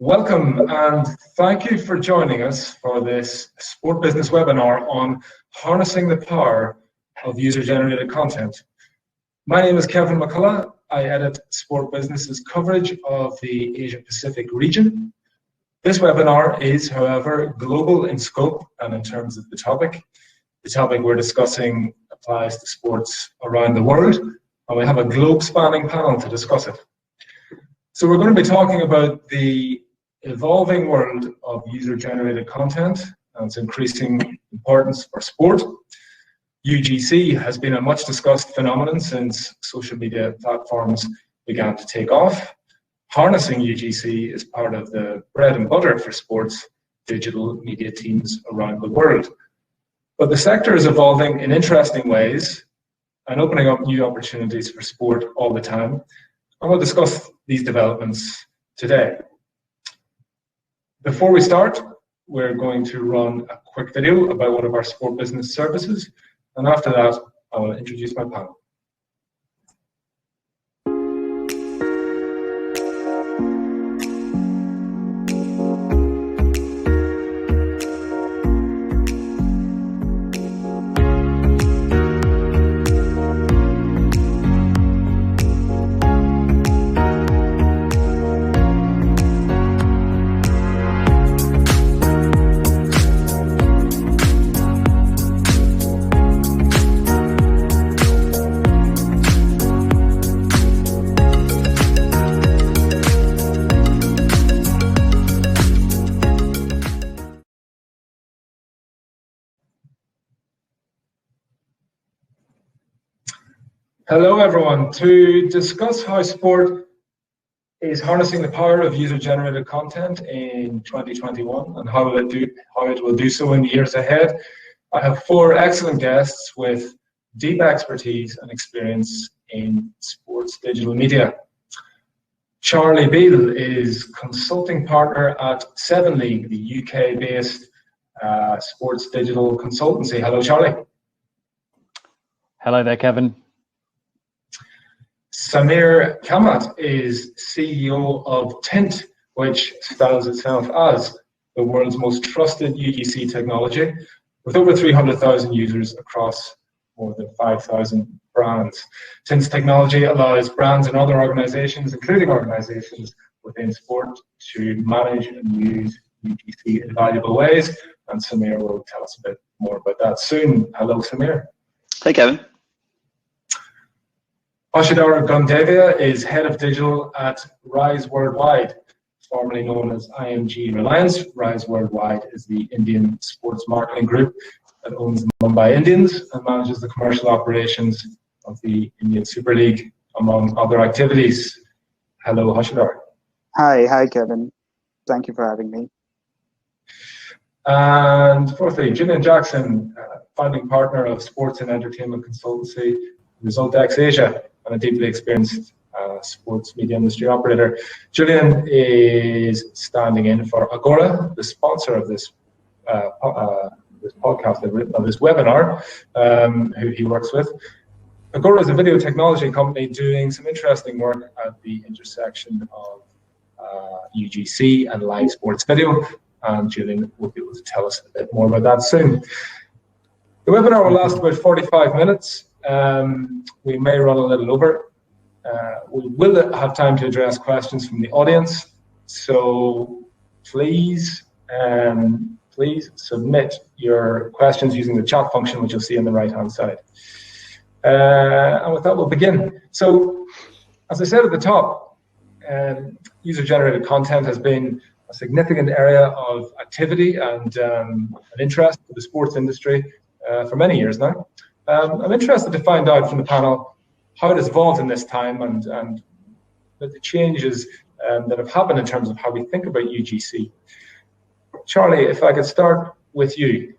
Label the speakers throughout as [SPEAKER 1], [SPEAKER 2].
[SPEAKER 1] Welcome and thank you for joining us for this Sport Business webinar on harnessing the power of user-generated content. My name is Kevin McCullough. I edit Sport Business's coverage of the Asia Pacific region. This webinar is, however, global in scope and in terms of the topic. The topic we're discussing applies to sports around the world, and we have a globe-spanning panel to discuss it. So we're going to be talking about the evolving world of user-generated content and its increasing importance for sport. UGC has been a much discussed phenomenon since social media platforms began to take off. Harnessing UGC is part of the bread and butter for sports digital media teams around the world. But the sector is evolving in interesting ways and opening up new opportunities for sport all the time. And we'll discuss these developments today. Before we start, we're going to run a quick video about one of our sport business services. And after that, I will introduce my panel. Hello everyone. To discuss how sport is harnessing the power of user-generated content in 2021 and how it will do so in the years ahead, I have four excellent guests with deep expertise and experience in sports digital media. Charlie Beale is consulting partner at 7 League, the UK-based sports digital consultancy. Hello, Charlie.
[SPEAKER 2] Hello there, Kevin.
[SPEAKER 1] Samir Kamat is CEO of Tint, which styles itself as the world's most trusted UGC technology, with over 300,000 users across more than 5,000 brands. Tint's technology allows brands and other organizations, including organizations within sport, to manage and use UGC in valuable ways. And Samir will tell us a bit more about that soon. Hello, Samir.
[SPEAKER 3] Hey, Kevin.
[SPEAKER 1] Ashidara Gundevia is head of digital at Rise Worldwide, formerly known as IMG Reliance. Rise Worldwide is the Indian sports marketing group that owns the Mumbai Indians and manages the commercial operations of the Indian Super League, among other activities. Hello, Ashidara.
[SPEAKER 4] Hi, Kevin. Thank you for having me.
[SPEAKER 1] And fourthly, Julian Jackson, founding partner of sports and entertainment consultancy, ResultX Asia, and a deeply experienced sports media industry operator. Julian is standing in for Agora, the sponsor of this podcast, of this webinar, who he works with. Agora is a video technology company doing some interesting work at the intersection of UGC and live sports video, and Julian will be able to tell us a bit more about that soon. The webinar will last about 45 minutes. We may run a little over. We will have time to address questions from the audience, so please submit your questions using the chat function, which you'll see on the right-hand side. And with that, we'll begin. So, as I said at the top, user-generated content has been a significant area of activity and an interest for the sports industry for many years now. I'm interested to find out from the panel how it has evolved in this time and the changes that have happened in terms of how we think about UGC. Charlie, if I could start with you.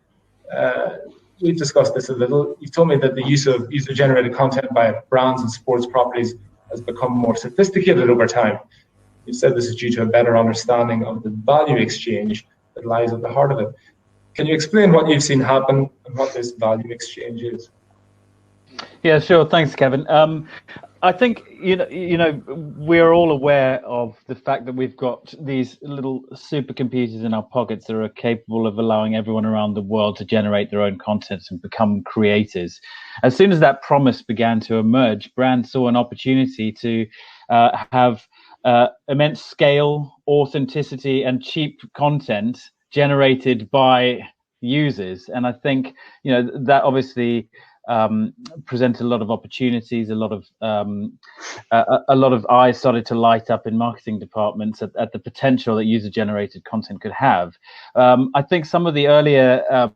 [SPEAKER 1] We've discussed this a little. You've told me that the use of user-generated content by brands and sports properties has become more sophisticated over time. You've said this is due to a better understanding of the value exchange that lies at the heart of it. Can you explain what you've seen happen and what this value exchange is?
[SPEAKER 2] Yeah, sure. Thanks, Kevin. I think we're all aware of the fact that we've got these little supercomputers in our pockets that are capable of allowing everyone around the world to generate their own content and become creators. As soon as that promise began to emerge, brands saw an opportunity to have immense scale, authenticity, and cheap content generated by users. And I think that obviously presented a lot of opportunities. A lot of eyes started to light up in marketing departments at the potential that user-generated content could have. I think some of the earlier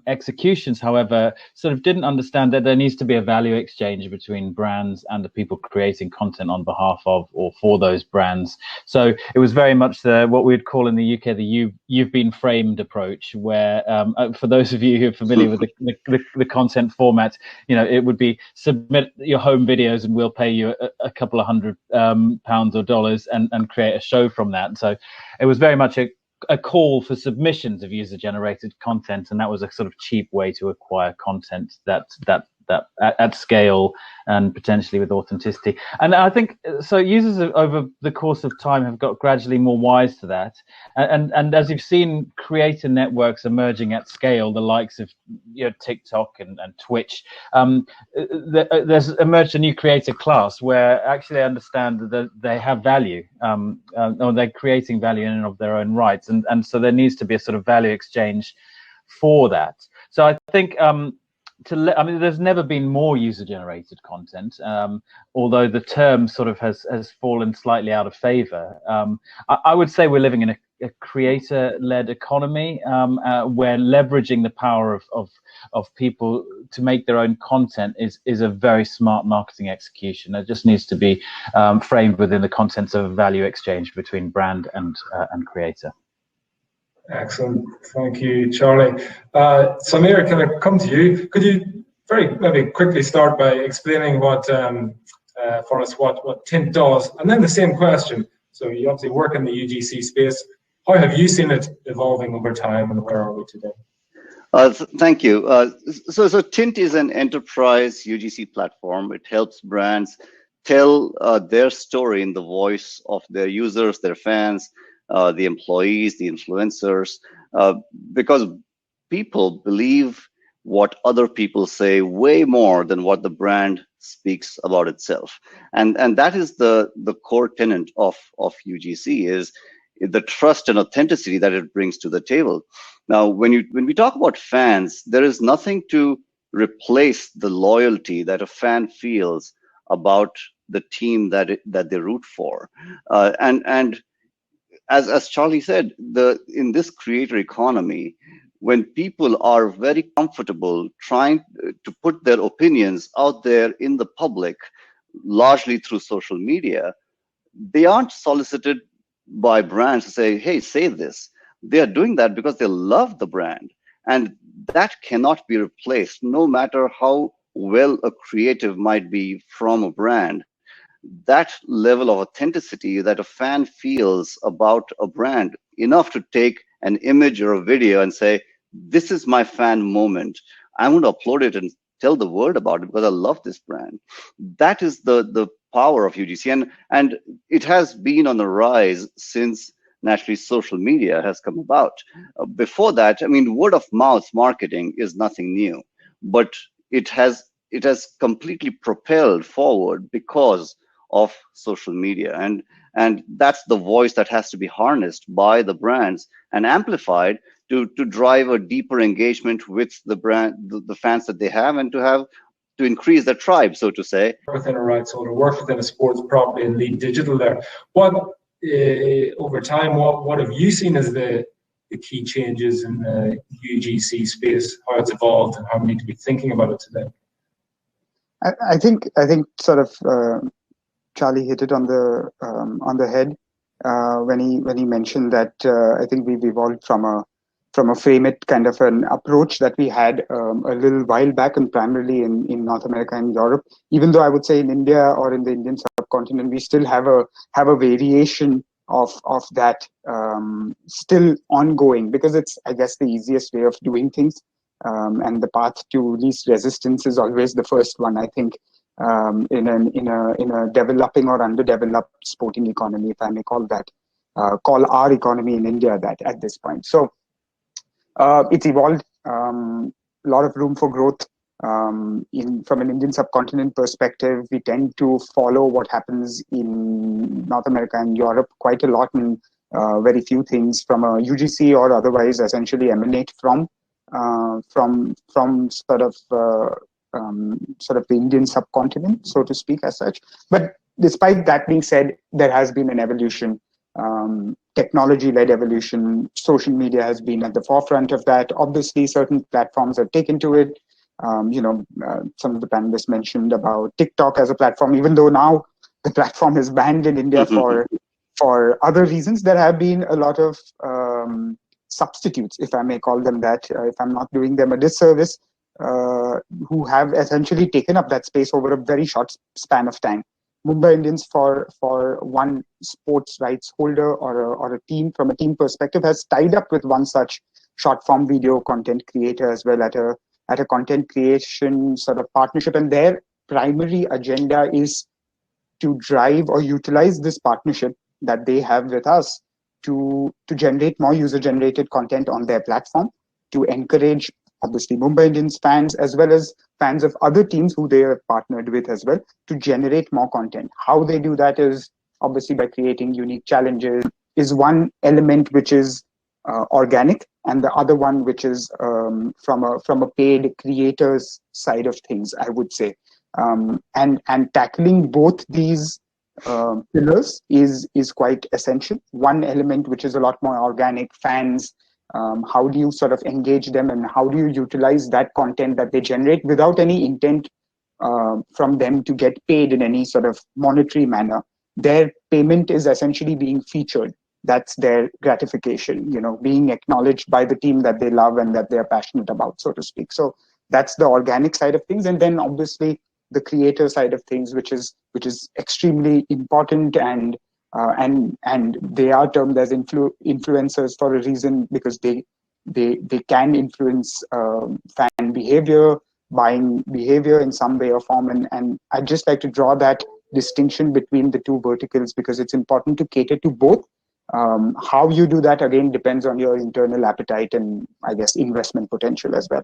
[SPEAKER 2] executions, however, sort of didn't understand that there needs to be a value exchange between brands and the people creating content on behalf of or for those brands. So it was very much what we'd call in the UK the you've been framed approach, where for those of you who are familiar with the content format, it would be submit your home videos and we'll pay you a couple of £100 or dollars and create a show from that. So it was very much a call for submissions of user-generated content, and that was a sort of cheap way to acquire content that at scale and potentially with authenticity. And I think so users over the course of time have got gradually more wise to that, and as you've seen creator networks emerging at scale, the likes of TikTok and Twitch, there's emerged a new creator class where actually I understand that they have value, or they're creating value in and of their own rights, and so there needs to be a sort of value exchange for that. So I think there's never been more user-generated content, although the term sort of has fallen slightly out of favor. I would say we're living in a creator-led economy where leveraging the power of people to make their own content is a very smart marketing execution. It just needs to be framed within the contents of a value exchange between brand and creator.
[SPEAKER 1] Excellent. Thank you, Charlie. Samir, can I come to you? Could you maybe quickly start by explaining for us what Tint does? And then the same question. So you obviously work in the UGC space. How have you seen it evolving over time, and where are we today?
[SPEAKER 3] Thank you. So Tint is an enterprise UGC platform. It helps brands tell their story in the voice of their users, their fans, the employees, the influencers, because people believe what other people say way more than what the brand speaks about itself. And that is the core tenet of UGC, is the trust and authenticity that it brings to the table. Now, when we talk about fans, there is nothing to replace the loyalty that a fan feels about the team that they root for. And as Charlie said, in this creator economy, when people are very comfortable trying to put their opinions out there in the public, largely through social media, they aren't solicited by brands to say, hey, say this. They are doing that because they love the brand. And that cannot be replaced, no matter how well a creative might be from a brand. That level of authenticity that a fan feels about a brand, enough to take an image or a video and say, this is my fan moment. I'm going to upload it and tell the world about it because I love this brand. That is the power of UGC. And it has been on the rise since naturally social media has come about. Before that, I mean, word of mouth marketing is nothing new, but it has completely propelled forward because of social media, and that's the voice that has to be harnessed by the brands and amplified to drive a deeper engagement with the brand, the fans that they have, and to increase their tribe, so to say.
[SPEAKER 1] Within a rights holder, work within a sports property and lead digital there. What over time, what have you seen as the key changes in the UGC space, how it's evolved, and how we need to be thinking about it today?
[SPEAKER 4] I think sort of Charlie hit it on the head when he mentioned that I think we've evolved from a frame it kind of an approach that we had a little while back, and primarily in North America and Europe. Even though I would say in India or in the Indian subcontinent, we still have a variation of that still ongoing, because it's, I guess, the easiest way of doing things, and the path to least resistance is always the first one, I think. in a developing or underdeveloped sporting economy, if I may call that, call our economy in India that at this point. So it's evolved. A lot of room for growth. From an Indian subcontinent perspective, we tend to follow what happens in North America and Europe quite a lot, and very few things from a UGC or otherwise essentially emanate from sort of the Indian subcontinent, so to speak, as such. But despite that being said, there has been an evolution. Technology-led evolution. Social media has been at the forefront of that. Obviously, certain platforms have taken to it. Some of the panelists mentioned about TikTok as a platform, even though now the platform is banned in India for other reasons. There have been a lot of substitutes, if I may call them that, if I'm not doing them a disservice, who have essentially taken up that space over a very short span of time. Mumbai Indians, for one sports rights holder or a team, from a team perspective, has tied up with one such short form video content creator as well at a content creation sort of partnership, and their primary agenda is to drive or utilize this partnership that they have with us to generate more user generated content on their platform, to encourage obviously Mumbai Indians fans as well as fans of other teams who they are partnered with as well, to generate more content. How they do that is obviously by creating unique challenges, is one element which is organic, and the other one which is from a paid creators side of things, I would say. And tackling both these pillars is quite essential. One element which is a lot more organic, fans, how do you sort of engage them, and how do you utilize that content that they generate without any intent from them to get paid in any sort of monetary manner? Their payment is essentially being featured. That's their gratification, being acknowledged by the team that they love and that they're passionate about, so to speak. So that's the organic side of things. And then obviously the creator side of things, which is extremely important, and they are termed as influencers for a reason, because they can influence fan behavior, buying behavior in some way or form. And I'd just like to draw that distinction between the two verticals, because it's important to cater to both. How you do that, again, depends on your internal appetite and, I guess, investment potential as well.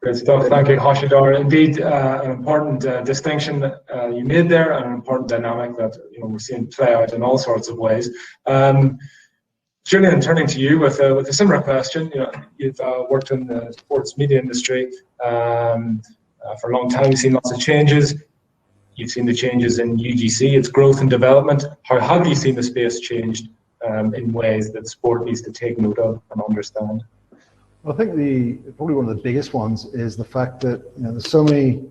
[SPEAKER 1] Great stuff. Thank you, Hashidhar. Indeed, an important distinction you made there, and an important dynamic that we're seeing play out in all sorts of ways. Julian, turning to you with a similar question. You've worked in the sports media industry for a long time. You've seen lots of changes. You've seen the changes in UGC, its growth and development. How have you seen the space changed in ways that sport needs to take note of and understand?
[SPEAKER 5] Well, I think probably one of the biggest ones is the fact that there's so many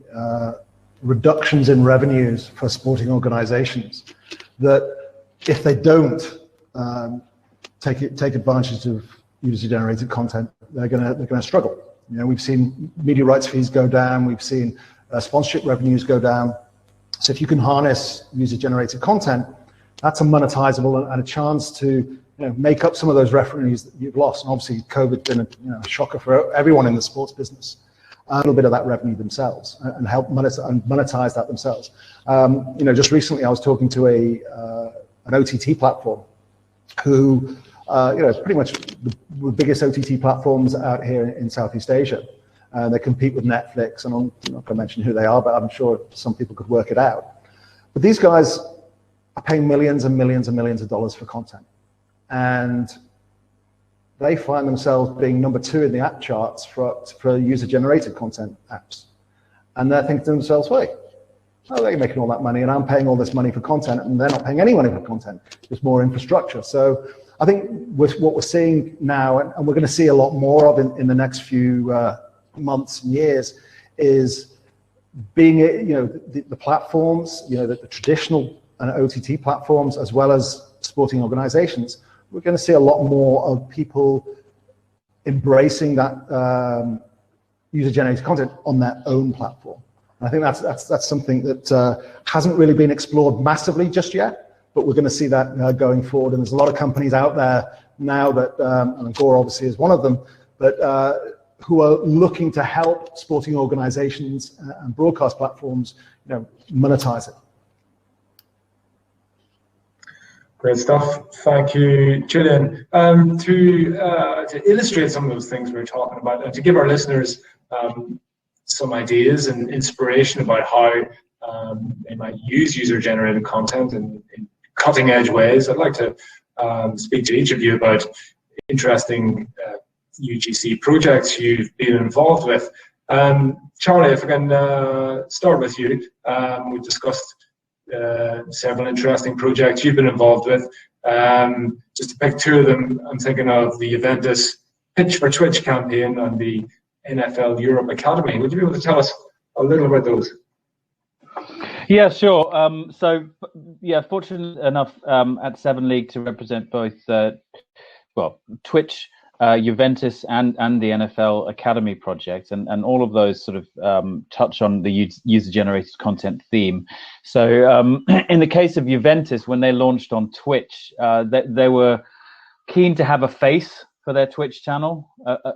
[SPEAKER 5] reductions in revenues for sporting organizations that if they don't take advantage of user-generated content, they're gonna struggle. We've seen media rights fees go down. We've seen sponsorship revenues go down. So if you can harness user-generated content, that's a monetizable and a chance to make up some of those revenues that you've lost. And obviously, COVID's been a shocker for everyone in the sports business. A little bit of that revenue themselves and help monetize that themselves. Just recently, I was talking to an OTT platform who, pretty much the biggest OTT platforms out here in Southeast Asia. They compete with Netflix, and I'm not going to mention who they are, but I'm sure some people could work it out. But these guys are paying millions and millions and millions of dollars for content. And they find themselves being number 2 in the app charts for user-generated content apps. And they're thinking to themselves, wait, they're making all that money and I'm paying all this money for content, and they're not paying any money for content, just more infrastructure. So I think with what we're seeing now, and we're going to see a lot more of in the next few months and years, is being the platforms, the traditional and OTT platforms, as well as sporting organizations. We're going to see a lot more of people embracing that user-generated content on their own platform. And I think that's something that hasn't really been explored massively just yet, but we're going to see that going forward. And there's a lot of companies out there now that, and Gore obviously is one of them, but who are looking to help sporting organizations and broadcast platforms, monetize it.
[SPEAKER 1] Great stuff. Thank you, Julian. To illustrate some of those things we were talking about, and to give our listeners some ideas and inspiration about how they might use user-generated content in cutting-edge ways, I'd like to speak to each of you about interesting UGC projects you've been involved with. Charlie, if I can start with you. We've discussed several interesting projects you've been involved with. Just to pick two of them, I'm thinking of the Juventus Pitch for Twitch campaign and the NFL Europe Academy. Would you be able to tell us a little about those?
[SPEAKER 2] Yeah, sure. So, fortunate enough at 7 League to represent both, Twitch, Juventus, and the NFL Academy project, and all of those sort of touch on the user-generated content theme. So, in the case of Juventus, when they launched on Twitch, they were keen to have a face for their Twitch channel,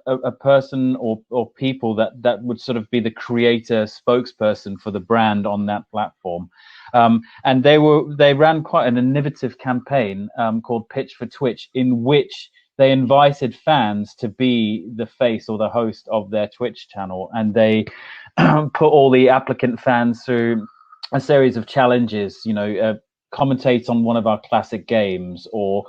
[SPEAKER 2] a person or people that would sort of be the creator spokesperson for the brand on that platform. And they ran quite an innovative campaign called Pitch for Twitch, in which they invited fans to be the face or the host of their Twitch channel, and they put all the applicant fans through a series of challenges, commentate on one of our classic games, or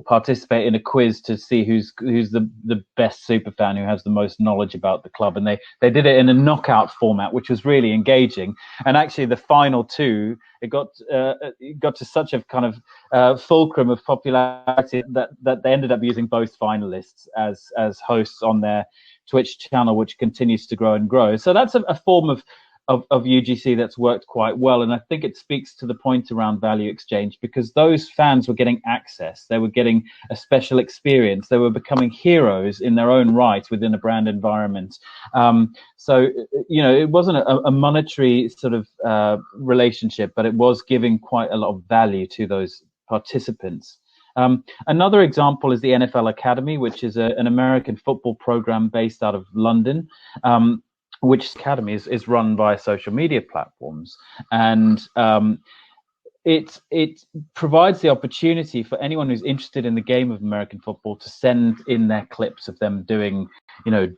[SPEAKER 2] participate in a quiz to see who's the best super fan, who has the most knowledge about the club. And they did it in a knockout format, which was really engaging. And actually the final two, it got to such a kind of fulcrum of popularity that they ended up using both finalists as hosts on their Twitch channel, which continues to grow and grow. So that's a form of UGC that's worked quite well, and I think it speaks to the point around value exchange, because those fans were getting access, they were getting a special experience, they were becoming heroes in their own right within a brand environment. So it wasn't a monetary sort of relationship, but it was giving quite a lot of value to those participants. Another example is the NFL Academy, which is an American football program based out of London. Which academy is run by social media platforms, and it provides the opportunity for anyone who's interested in the game of American football to send in their clips of them doing,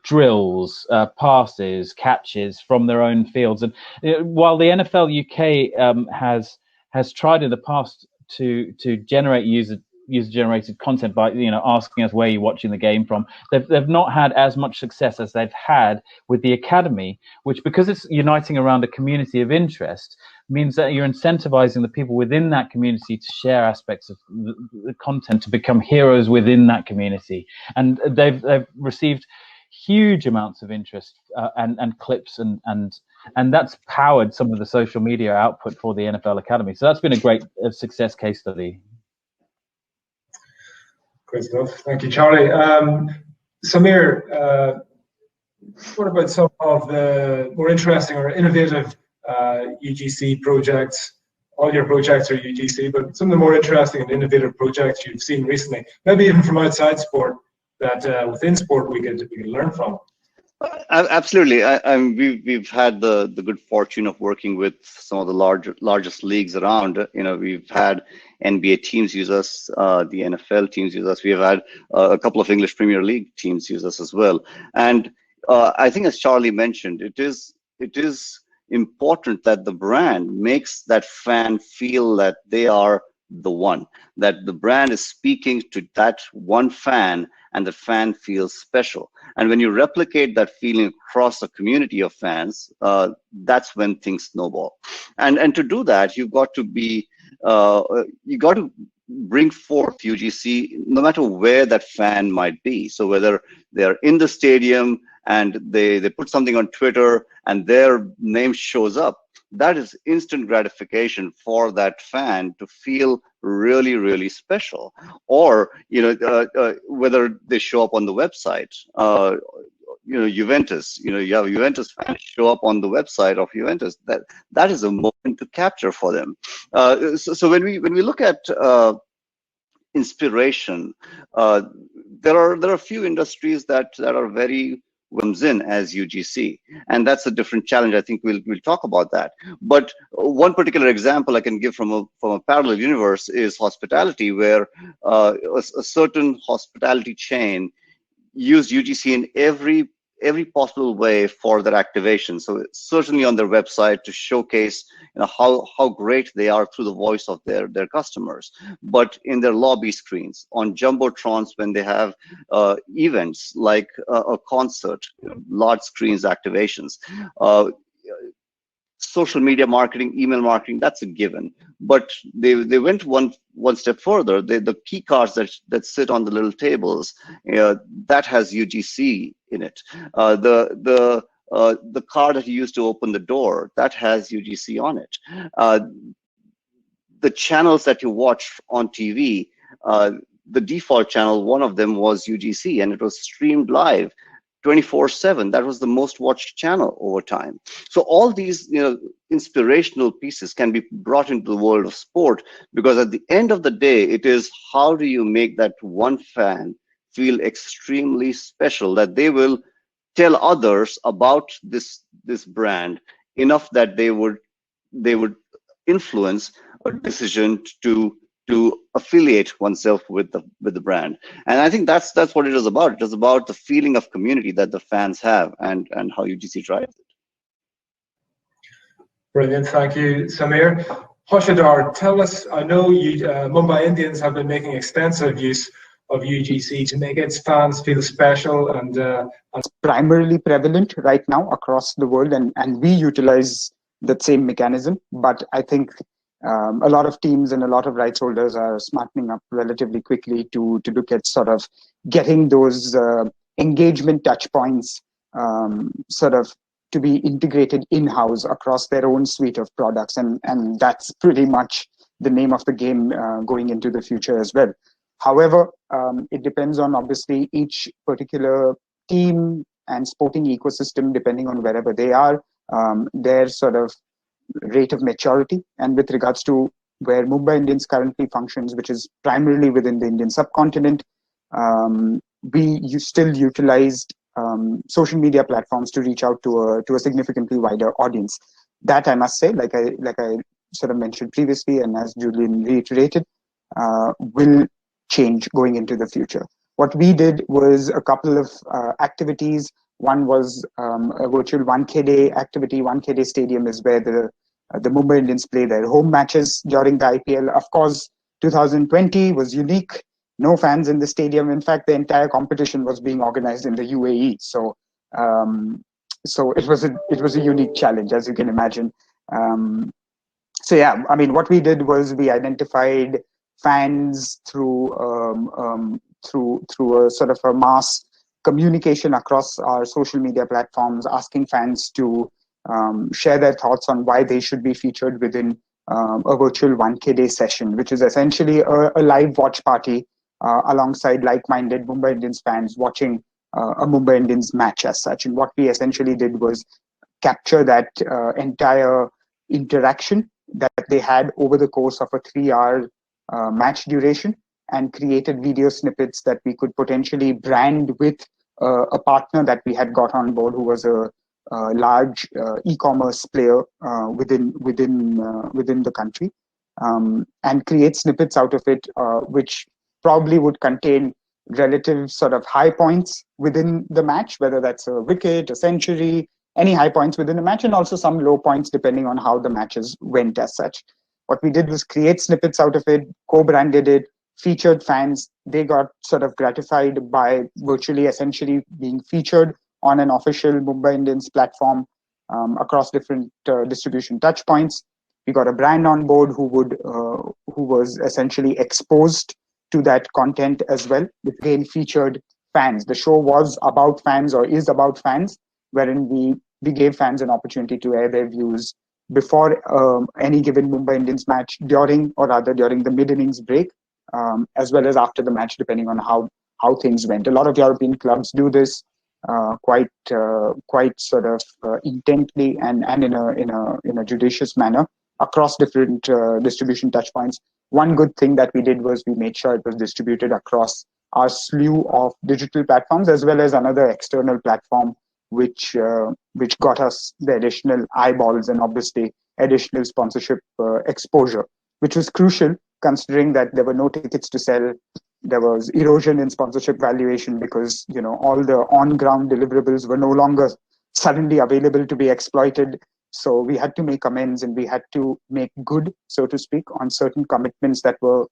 [SPEAKER 2] drills, passes, catches from their own fields. And while the NFL UK has tried in the past to generate user-generated content by asking us where you're watching the game from, they've not had as much success as they've had with the academy, which, because it's uniting around a community of interest, means that you're incentivizing the people within that community to share aspects of the content, to become heroes within that community. And they've received huge amounts of interest and clips, and that's powered some of the social media output for the NFL Academy. So that's been a great success case study.
[SPEAKER 1] Great stuff. Thank you, Charlie. Samir, what about some of the more interesting or innovative UGC projects? All your projects are UGC, but some of the more interesting and innovative projects you've seen recently, maybe even from outside sport, that within sport we could learn from.
[SPEAKER 3] Absolutely. We've had the good fortune of working with some of the largest leagues around. We've had NBA teams use us, the NFL teams use us. We have had a couple of English Premier League teams use us as well. And I think, as Charlie mentioned, it is important that the brand makes that fan feel that they are the one, that the brand is speaking to that one fan, and the fan feels special. And when you replicate that feeling across a community of fans, that's when things snowball. And to do that, you've got to be, you got to bring forth UGC no matter where that fan might be. So whether they're in the stadium and they put something on Twitter and their name shows up, that is instant gratification for that fan to feel really, really special. Or whether they show up on the website. Juventus, you have a Juventus fan show up on the website of Juventus. That is a moment to capture for them. So when we look at inspiration, there are a few industries that are very comes in as UGC, and that's a different challenge. I think we'll talk about that. But one particular example I can give from a parallel universe is hospitality, where a certain hospitality chain used UGC in every possible way for their activation. So certainly on their website to showcase how great they are through the voice of their customers, but in their lobby screens, on jumbotrons when they have events like a concert, large screens activations, social media marketing, email marketing, that's a given. But they went one step further. The key cards that sit on the little tables, that has UGC in it. The card that you use to open the door, that has UGC on it. The channels that you watch on TV, the default channel, one of them was UGC, and it was streamed live 24/7. That was the most watched channel over time. So all these inspirational pieces can be brought into the world of sport, because at the end of the day, it is how do you make that one fan feel extremely special that they will tell others about this brand enough that they would influence a decision to affiliate oneself with the brand. And I think that's what it is about. It is about the feeling of community that the fans have, and how UGC drives it.
[SPEAKER 1] Brilliant, thank you, Samir. Hoshadar, tell us, I know Mumbai Indians have been making extensive use of UGC to make its fans feel special, and
[SPEAKER 4] it's primarily prevalent right now across the world, and we utilize that same mechanism. But I think a lot of teams and a lot of rights holders are smartening up relatively quickly to look at sort of getting those engagement touch points sort of to be integrated in-house across their own suite of products. And that's pretty much the name of the game going into the future as well. However, it depends on obviously each particular team and sporting ecosystem, depending on wherever they are, their sort of rate of maturity. And with regards to where Mumbai Indians currently functions, which is primarily within the Indian subcontinent, we still utilized social media platforms to reach out to a significantly wider audience. That, I must say, like I sort of mentioned previously, and as Julian reiterated, will change going into the future. What we did was a couple of activities. One was a virtual 1K day activity. 1K day stadium is where the Mumbai Indians play their home matches during the IPL. Of course, 2020 was unique. No fans in the stadium. In fact, the entire competition was being organized in the UAE. So it was a unique challenge, as you can imagine. So yeah, I mean, what we did was we identified fans through a sort of a mass communication across our social media platforms, asking fans to share their thoughts on why they should be featured within a virtual 1K day session, which is essentially a live watch party alongside like-minded Mumbai Indians fans watching a Mumbai Indians match as such. And what we essentially did was capture that entire interaction that they had over the course of a 3-hour match duration, and created video snippets that we could potentially brand with a partner that we had got on board, who was a large e-commerce player within the country, and create snippets out of it, which probably would contain relative sort of high points within the match, whether that's a wicket, a century, any high points within the match, and also some low points depending on how the matches went as such. What we did was create snippets out of it, co-branded it, featured fans. They got sort of gratified by virtually essentially being featured on an official Mumbai Indians platform across different distribution touch points. We got a brand on board who was essentially exposed to that content as well, which again featured fans. The show was about fans, or is about fans, wherein we gave fans an opportunity to air their views before any given Mumbai Indians match, during the mid-innings break, as well as after the match, depending on how things went. A lot of European clubs do this quite sort of intently and in a judicious manner across different distribution touchpoints. One good thing that we did was we made sure it was distributed across our slew of digital platforms, as well as another external platform which got us the additional eyeballs and obviously additional sponsorship exposure, which was crucial considering that there were no tickets to sell. There was erosion in sponsorship valuation because, you know, all the on-ground deliverables were no longer suddenly available to be exploited. So we had to make amends and we had to make good, so to speak, on certain commitments that were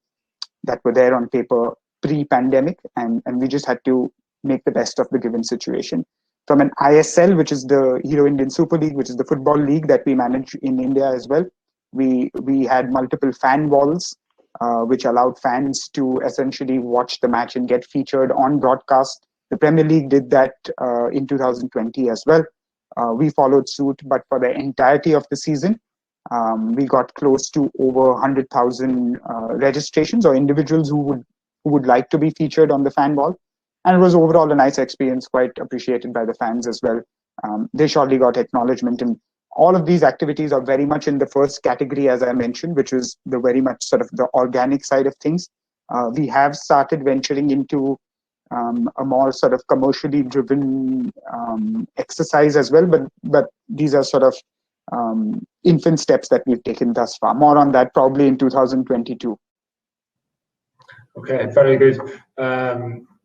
[SPEAKER 4] there on paper pre-pandemic, and we just had to make the best of the given situation. From an ISL, which is the Hero Indian Super League, which is the football league that we manage in India as well, we had multiple fan walls, which allowed fans to essentially watch the match and get featured on broadcast. The Premier League did that in 2020 as well. We followed suit, but for the entirety of the season, we got close to over 100,000 registrations or individuals who would like to be featured on the fan wall. And it was overall a nice experience, quite appreciated by the fans as well. They surely got acknowledgement, and all of these activities are very much in the first category, as I mentioned, which is the very much sort of the organic side of things. We have started venturing into a more sort of commercially driven exercise as well, but these are sort of infant steps that we've taken thus far. More on that probably in 2022.
[SPEAKER 1] Okay, very good.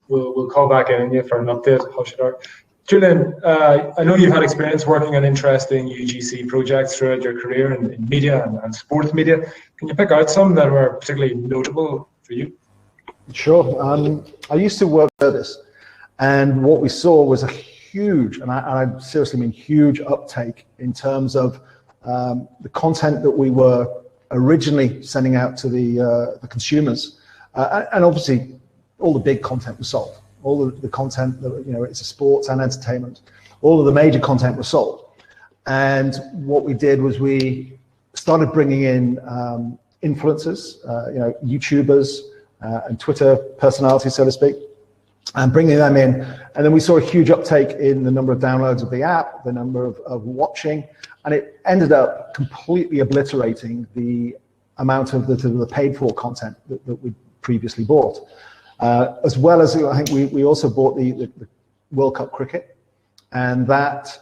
[SPEAKER 1] We'll call back in for an update. Julian, I know you've had experience working on interesting UGC projects throughout your career in media and sports media. Can you pick out some that were particularly notable for you?
[SPEAKER 5] Sure. I used to work at this, and what we saw was a huge, and I seriously mean huge, uptake in terms of the content that we were originally sending out to the consumers, and obviously all the big content was sold. All the content that, you know, it's a sports and entertainment. All of the major content was sold, and what we did was we started bringing in influencers, you know, YouTubers and Twitter personalities, so to speak, and bringing them in. And then we saw a huge uptake in the number of downloads of the app, the number of watching, and it ended up completely obliterating the amount of the paid for content that we previously bought. As well as, I think we also bought the World Cup cricket, and that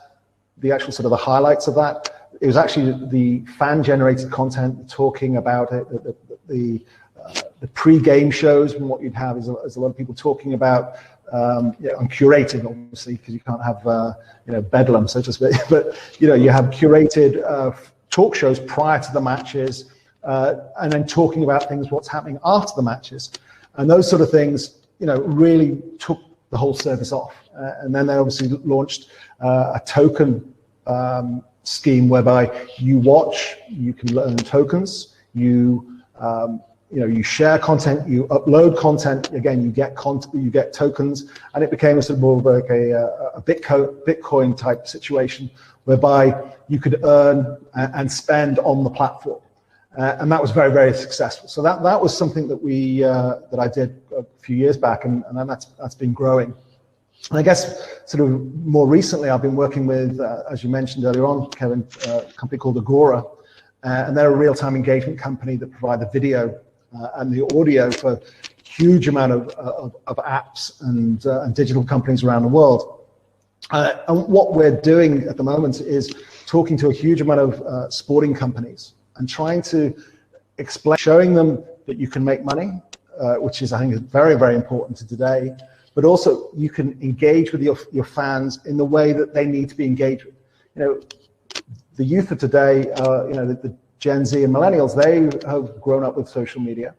[SPEAKER 5] the actual sort of the highlights of that, it was actually the fan generated content talking about it, the pre-game shows, and what you'd have is a lot of people talking about, you know, and curated, obviously, because you can't have you know, bedlam, so to speak, but you know, you have curated talk shows prior to the matches, and then talking about things, what's happening after the matches. And those sort of things, you know, really took the whole service off. And then they obviously launched a token scheme whereby you watch, you can earn tokens, you know, you share content, you upload content, again, you get tokens, and it became a sort of more of like a Bitcoin type situation whereby you could earn and spend on the platform. And that was very, very successful. So that was something that that I did a few years back, and then that's been growing. And I guess sort of more recently, I've been working with, as you mentioned earlier on, Kevin, a company called Agora, and they're a real-time engagement company that provide the video and the audio for a huge amount of apps and digital companies around the world. And what we're doing at the moment is talking to a huge amount of sporting companies and trying to explain, showing them that you can make money, which is, I think, is very, very important to today, but also you can engage with your fans in the way that they need to be engaged with. You know, the youth of today, you know, the Gen Z and millennials, they have grown up with social media.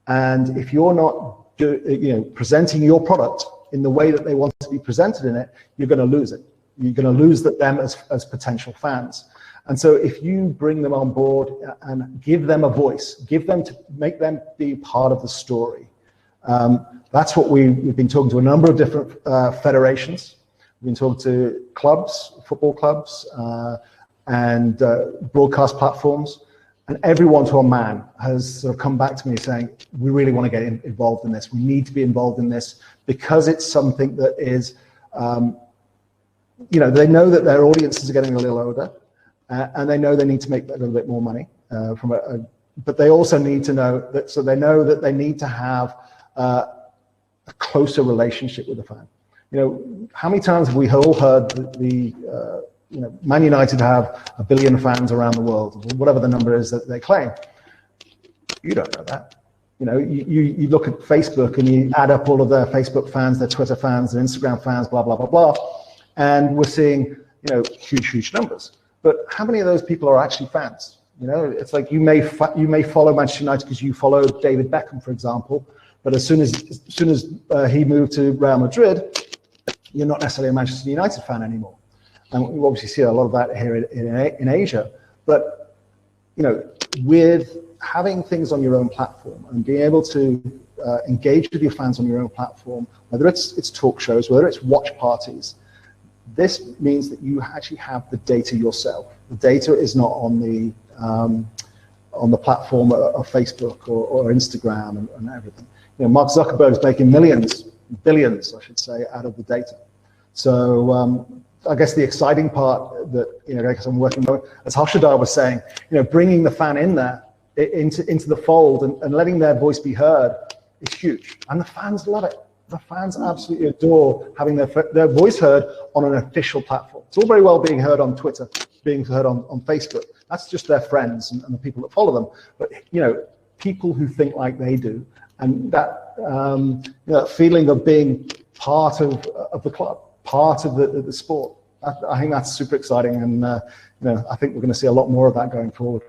[SPEAKER 5] And if you're not you know, presenting your product in the way that they want to be presented in it, you're going to lose it. You're going to lose them as potential fans. And so if you bring them on board and give them a voice, make them be part of the story. That's what we've been talking to a number of different federations. We've been talking to clubs, football clubs, and broadcast platforms. And everyone to a man has sort of come back to me saying, we really want to get involved in this. We need to be involved in this because it's something that is, you know, they know that their audiences are getting a little older. And they know they need to make a little bit more money but they also need to know that, so they know that they need to have a closer relationship with the fan. You know, how many times have we all heard the you know, Man United have 1 billion fans around the world, or whatever the number is that they claim? You don't know that. You know, you look at Facebook and you add up all of their Facebook fans, their Twitter fans, their Instagram fans, blah, blah, blah, blah. And we're seeing, you know, huge numbers. But how many of those people are actually fans? You know, it's like you may follow Manchester United because you follow David Beckham, for example. But as soon as he moved to Real Madrid, you're not necessarily a Manchester United fan anymore. And we obviously see a lot of that here in Asia. But, you know, with having things on your own platform and being able to engage with your fans on your own platform, whether it's talk shows, whether it's watch parties, this means that you actually have the data yourself. The data is not on the platform of Facebook or Instagram and everything. You know, Mark Zuckerberg is making millions, billions, I should say, out of the data. So I guess the exciting part that, you know, because I'm working with, as Harshadar was saying, you know, bringing the fan in there, into the fold and letting their voice be heard is huge. And the fans love it. The fans absolutely adore having their voice heard on an official platform. It's all very well being heard on Twitter, being heard on Facebook. That's just their friends and the people that follow them. But, you know, people who think like they do, and that, you know, that feeling of being part of the club, part of the sport, I think that's super exciting. And, you know, I think we're going to see a lot more of that going forward.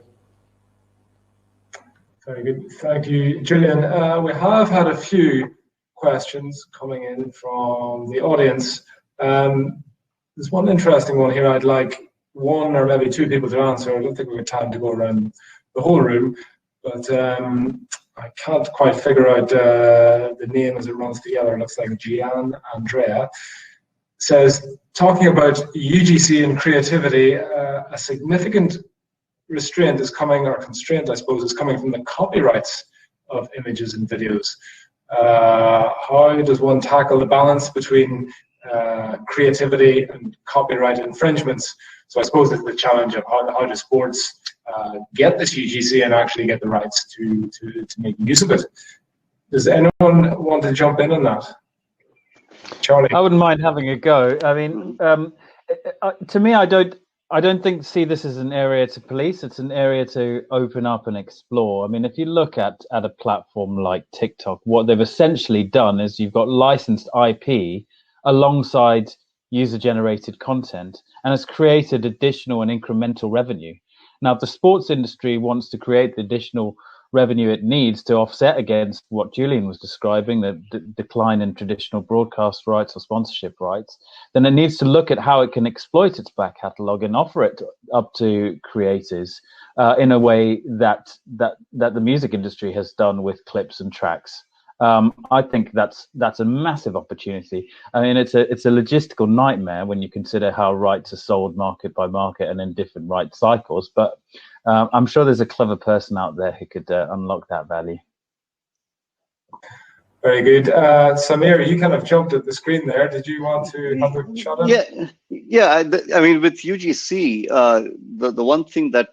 [SPEAKER 1] Very good. Thank you, Julian. We have had a few questions coming in from the audience. There's one interesting one here I'd like one or maybe two people to answer. I don't think we have time to go around the whole room, but I can't quite figure out the name as it runs together. It looks like Gian Andrea. Says, talking about UGC and creativity, a significant restraint is coming, or constraint, I suppose, is coming from the copyrights of images and videos. How does one tackle the balance between creativity and copyright infringements? So I suppose it's the challenge of how do sports get this UGC and actually get the rights to make use of it. Does anyone want to jump in on that? Charlie?
[SPEAKER 2] I wouldn't mind having a go. I mean, to me, I don't see this as an area to police. It's an area to open up and explore. I mean, if you look at a platform like TikTok, what they've essentially done is you've got licensed IP alongside user-generated content, and has created additional and incremental revenue. Now, if the sports industry wants to create the additional revenue it needs to offset against what Julian was describing, the decline in traditional broadcast rights or sponsorship rights, then it needs to look at how it can exploit its back catalogue and offer it up to creators in a way that the music industry has done with clips and tracks. I think that's a massive opportunity. I mean, it's a logistical nightmare when you consider how rights are sold market by market and in different rights cycles. But I'm sure there's a clever person out there who could unlock that value.
[SPEAKER 1] Very good. Samir, you kind of jumped at the screen there. Did you want to have a shot at?
[SPEAKER 3] Yeah. I mean, with UGC, the one thing that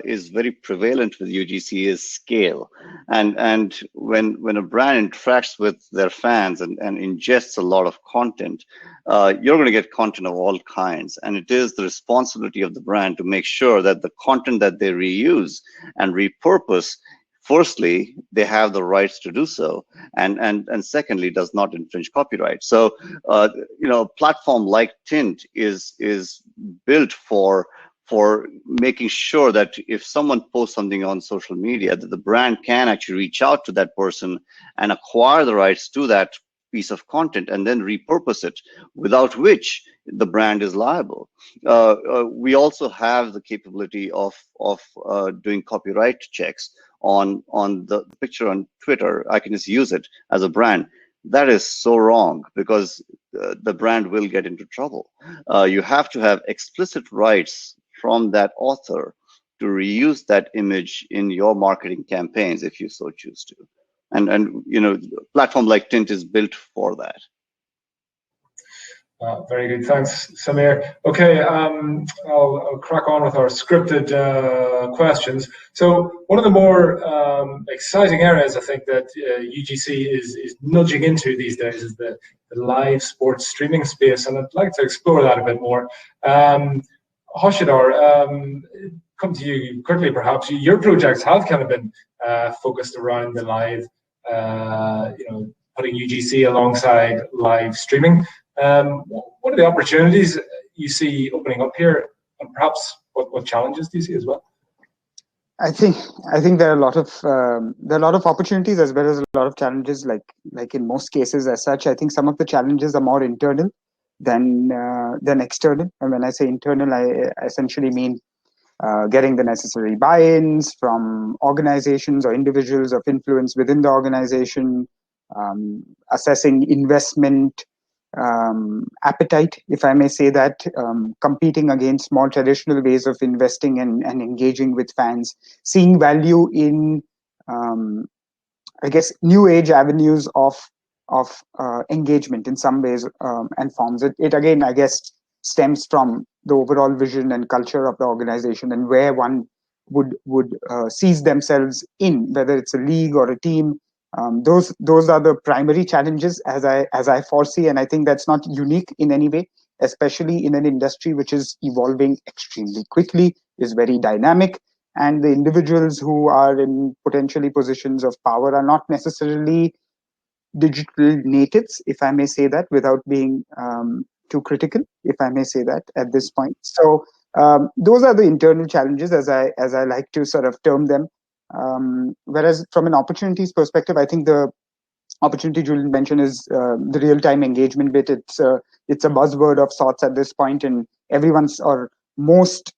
[SPEAKER 3] is very prevalent with UGC is scale. And when a brand interacts with their fans and ingests a lot of content, you're going to get content of all kinds. And it is the responsibility of the brand to make sure that the content that they reuse and repurpose, firstly, they have the rights to do so, and secondly, does not infringe copyright. So, you know, a platform like Tint is built for making sure that if someone posts something on social media, that the brand can actually reach out to that person and acquire the rights to that piece of content and then repurpose it, without which the brand is liable. We also have the capability of doing copyright checks on the picture on Twitter. I can just use it as a brand. That is so wrong, because the brand will get into trouble. You have to have explicit rights from that author to reuse that image in your marketing campaigns if you so choose to. And you know, a platform like Tint is built for that.
[SPEAKER 1] Very good, thanks, Samir. Okay, I'll crack on with our scripted questions. So one of the more exciting areas I think that UGC is nudging into these days is the live sports streaming space, and I'd like to explore that a bit more. Hoshidar, come to you quickly perhaps. Your projects have kind of been focused around the live, putting UGC alongside live streaming. What are the opportunities you see opening up here, and perhaps what challenges do you see as well?
[SPEAKER 4] I think there are a lot of opportunities as well as a lot of challenges. Like in most cases, as such, I think some of the challenges are more internal than external. And when I say internal, I essentially mean getting the necessary buy-ins from organizations or individuals of influence within the organization, assessing investment appetite, if I may say that, competing against more traditional ways of investing and engaging with fans, seeing value in, I guess, new age avenues of engagement in some ways and forms. It again, I guess, stems from the overall vision and culture of the organization and where one would sees themselves in, whether it's a league or a team. Those are the primary challenges as I foresee, and I think that's not unique in any way, especially in an industry which is evolving extremely quickly, is very dynamic, and the individuals who are in potentially positions of power are not necessarily digital natives, if I may say that, without being too critical, if I may say that at this point. So those are the internal challenges, as I like to sort of term them. Whereas from an opportunities perspective, I think the opportunity Julian mentioned is the real-time engagement bit. It's a buzzword of sorts at this point, and everyone's or most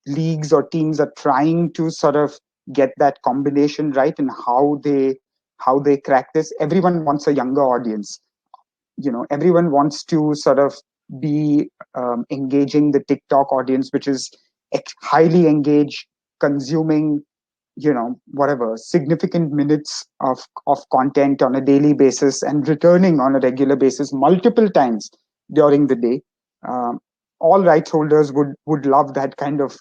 [SPEAKER 4] leagues or teams are trying to sort of get that combination right and how they crack this. Everyone wants a younger audience. Everyone wants to sort of be engaging the TikTok audience, which is highly engaged, consuming whatever significant minutes of content on a daily basis and returning on a regular basis multiple times during the day. All rights holders would love that kind of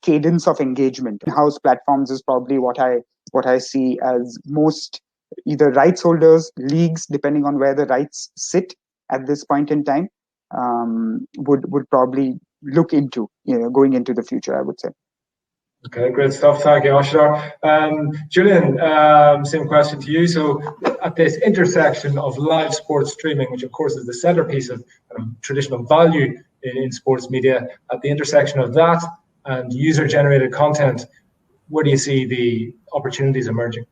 [SPEAKER 4] cadence of engagement. In-house platforms is probably what I see as most either rights holders, leagues, depending on where the rights sit at this point in time, would probably look into going into the future, I would say.
[SPEAKER 1] Okay, great stuff. Thank you, Hoshidar. Julian, same question to you. So at this intersection of live sports streaming, which of course is the centerpiece of traditional value in sports media, at the intersection of that and user-generated content, where do you see the opportunities emerging?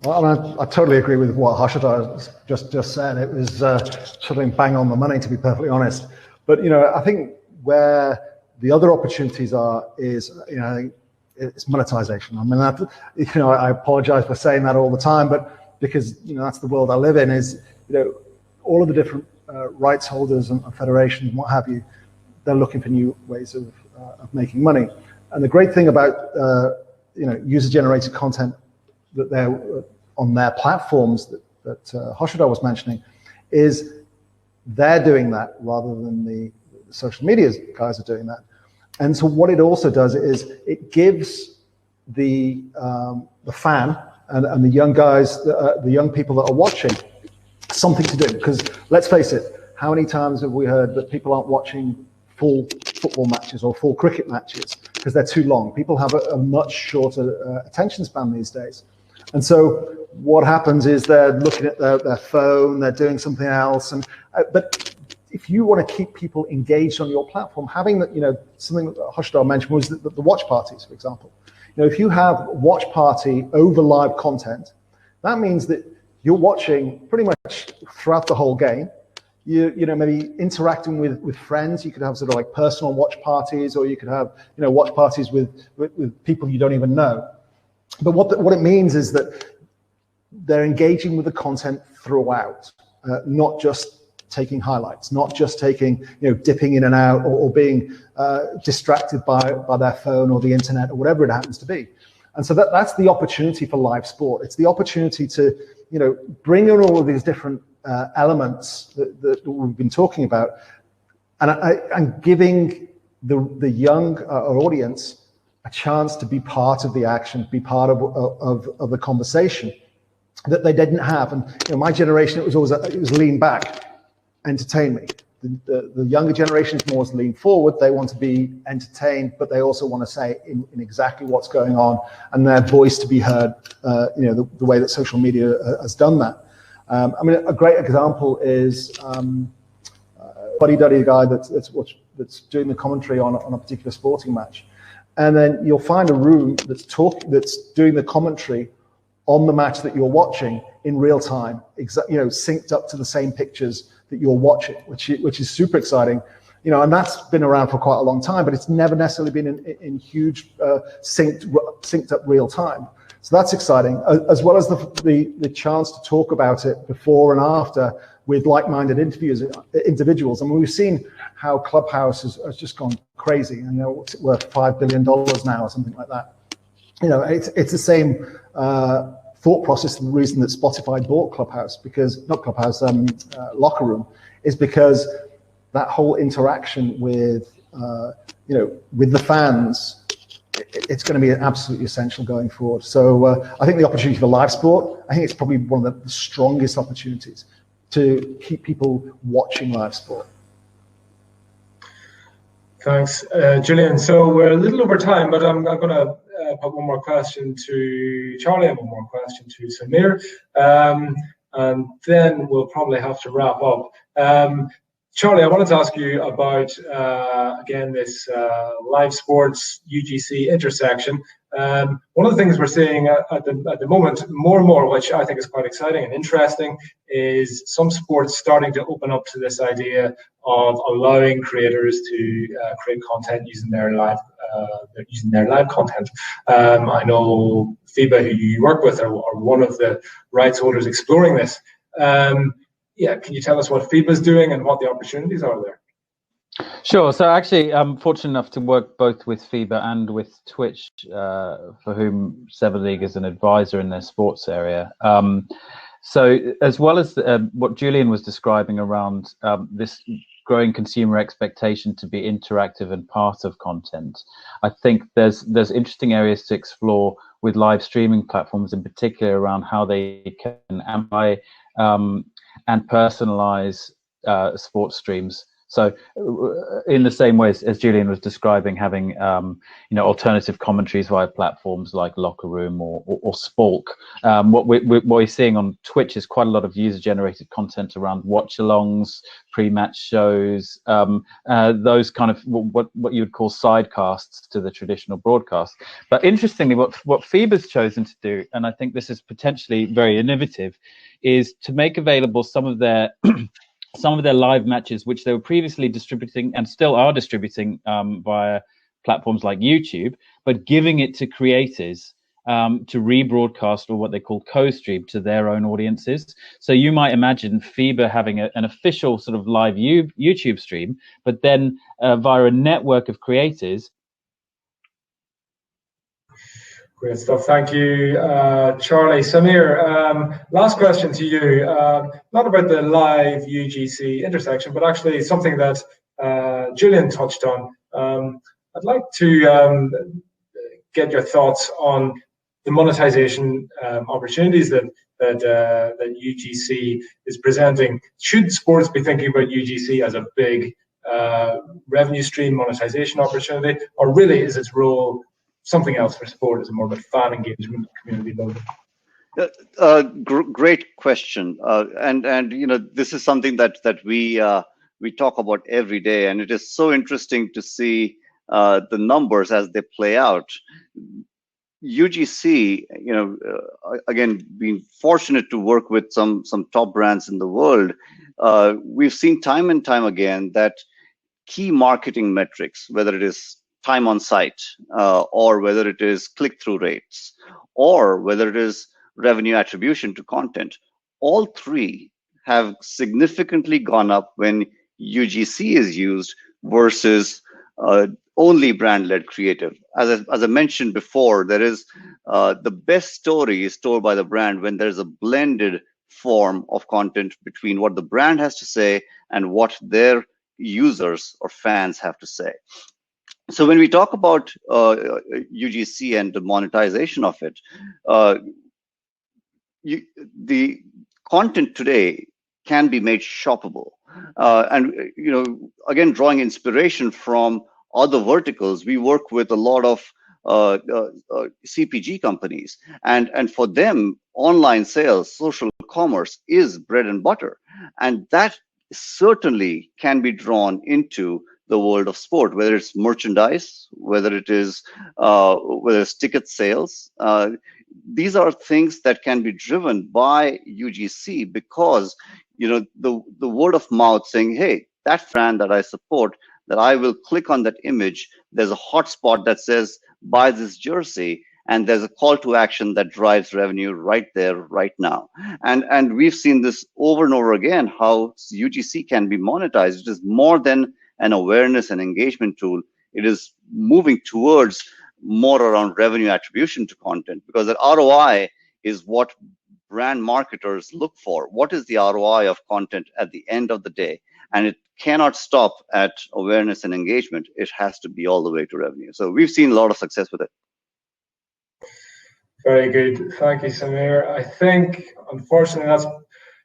[SPEAKER 5] Well, I totally agree with what Hoshidar just said. It was sort of bang on the money, to be perfectly honest. But I think where the other opportunities are is I think it's monetization. I mean, I apologize for saying that all the time, but because that's the world I live in. Is all of the different rights holders and federations and what have you, they're looking for new ways of making money. And the great thing about user-generated content that they're on their platforms that Hoshidar was mentioning is they're doing that rather than the social media guys are doing that. And so what it also does is it gives the fan and the young guys, the young people that are watching, something to do. Because let's face it, how many times have we heard that people aren't watching full football matches or full cricket matches because they're too long? People have a much shorter attention span these days. And so what happens is they're looking at their phone, they're doing something else. But if you want to keep people engaged on your platform, having something that Hoshidar mentioned was the watch parties, for example. If you have watch party over live content, that means that you're watching pretty much throughout the whole game. You maybe interacting with friends. You could have sort of like personal watch parties, or you could have watch parties with people you don't even know. But what it means is that they're engaging with the content throughout, not just taking highlights, not just taking, dipping in and out or being distracted by their phone or the internet or whatever it happens to be. And so that's the opportunity for live sport. It's the opportunity to, bring in all of these different elements that we've been talking about, and giving the young audience a chance to be part of the action, be part of the conversation that they didn't have. And my generation, it was lean back, entertain me. The younger generation is more lean forward. They want to be entertained, but they also want to say in exactly what's going on, and their voice to be heard. The way that social media has done that. I mean, a great example is Buddy Duddy, the guy that's doing the commentary on a particular sporting match, and then you'll find a room that's doing the commentary on the match that you're watching in real time, synced up to the same pictures that you're watching, which is super exciting, and that's been around for quite a long time, but it's never necessarily been in huge synced up real time. So that's exciting, as well as the chance to talk about it before and after with like-minded individuals. I mean, we've seen how Clubhouse has just gone crazy, and it's worth $5 billion now or something like that. It's the same thought process. The reason that Spotify bought Clubhouse, Locker Room, is because that whole interaction with the fans, it's going to be absolutely essential going forward. So I think the opportunity for live sport, I think it's probably one of the strongest opportunities to keep people watching live sport.
[SPEAKER 1] Thanks, Julian. So we're a little over time, but I'm going to put one more question to Charlie and one more question to Samir, and then we'll probably have to wrap up. Charlie, I wanted to ask you about, again, this live sports UGC intersection. One of the things we're seeing at the moment, more and more, which I think is quite exciting and interesting, is some sports starting to open up to this idea of allowing creators to create content using their live content. I know FIBA, who you work with, are one of the rights holders exploring this. Can you tell us what FIBA is doing and what the opportunities are there?
[SPEAKER 2] Sure. So actually, I'm fortunate enough to work both with FIBA and with Twitch, for whom Seven League is an advisor in their sports area. So as well as what Julian was describing around this growing consumer expectation to be interactive and part of content, I think there's interesting areas to explore with live streaming platforms, in particular around how they can amplify and personalize sports streams. So in the same way as Julian was describing, having alternative commentaries via platforms like Locker Room or Spalk, what we're seeing on Twitch is quite a lot of user-generated content around watch-alongs, pre-match shows, those kind of what you would call sidecasts to the traditional broadcast. But interestingly, what FIBA's chosen to do, and I think this is potentially very innovative, is to make available some of their live matches, which they were previously distributing and still are distributing via platforms like YouTube, but giving it to creators to rebroadcast, or what they call co-stream, to their own audiences. So you might imagine FIBA having an official sort of live YouTube stream, but then via a network of creators.
[SPEAKER 1] Great stuff. Thank you, Charlie. Samir, last question to you. Not about the live UGC intersection, but actually something that Julian touched on. I'd like to get your thoughts on the monetization opportunities that UGC is presenting. Should sports be thinking about UGC as a big revenue stream monetization opportunity, or really is its role something else for sport, as more of a fan engagement, community building?
[SPEAKER 3] Great question, and this is something that we talk about every day, and it is so interesting to see the numbers as they play out. UGC, again, being fortunate to work with some top brands in the world, we've seen time and time again that key marketing metrics, whether it is time on site, or whether it is click-through rates, or whether it is revenue attribution to content, all three have significantly gone up when UGC is used versus only brand-led creative. As I mentioned before, there is the best story is told by the brand when there's a blended form of content between what the brand has to say and what their users or fans have to say. So when we talk about UGC and the monetization of it, the content today can be made shoppable. And again, drawing inspiration from other verticals, we work with a lot of CPG companies, and for them, online sales, social commerce is bread and butter, and that certainly can be drawn into the world of sport, whether it's merchandise, whether it's ticket sales. These are things that can be driven by UGC because the word of mouth saying, hey, that brand that I support, that I will click on that image, there's a hotspot that says buy this jersey, and there's a call to action that drives revenue right there, right now. And we've seen this over and over again, how UGC can be monetized. It is more than an awareness and engagement tool. It is moving towards more around revenue attribution to content, because that ROI is what brand marketers look for. What is the ROI of content at the end of the day? And it cannot stop at awareness and engagement. It has to be all the way to revenue. So we've seen a lot of success with it.
[SPEAKER 1] Very good. Thank you, Samir. I think, unfortunately, that's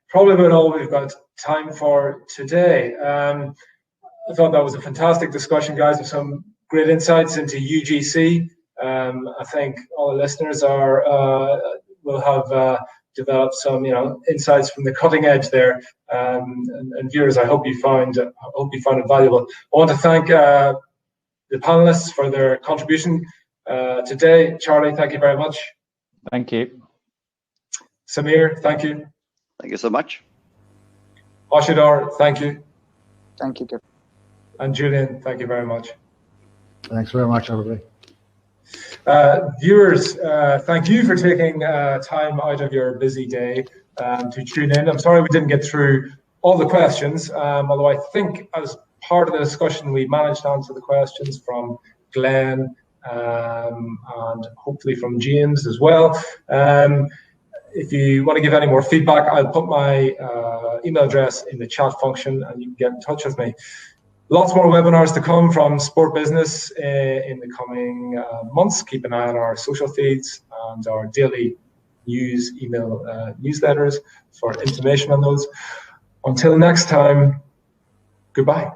[SPEAKER 1] probably about all we've got time for today. I thought that was a fantastic discussion, guys, with some great insights into UGC. I think all the listeners will have developed some, insights from the cutting edge there. And viewers, I hope you found it valuable. I want to thank the panelists for their contribution today. Charlie, thank you very much.
[SPEAKER 2] Thank you.
[SPEAKER 1] Samir, thank you.
[SPEAKER 3] Thank you so much.
[SPEAKER 1] Ashidar, thank you.
[SPEAKER 4] Thank you, Kevin.
[SPEAKER 1] And Julian, thank you very much.
[SPEAKER 5] Thanks very much, everybody.
[SPEAKER 1] Viewers, thank you for taking time out of your busy day to tune in. I'm sorry we didn't get through all the questions, although I think as part of the discussion we managed to answer the questions from Glenn and hopefully from James as well. If you want to give any more feedback, I'll put my email address in the chat function and you can get in touch with me. Lots more webinars to come from Sport Business in the coming months. Keep an eye on our social feeds and our daily email newsletters for information on those. Until next time, goodbye.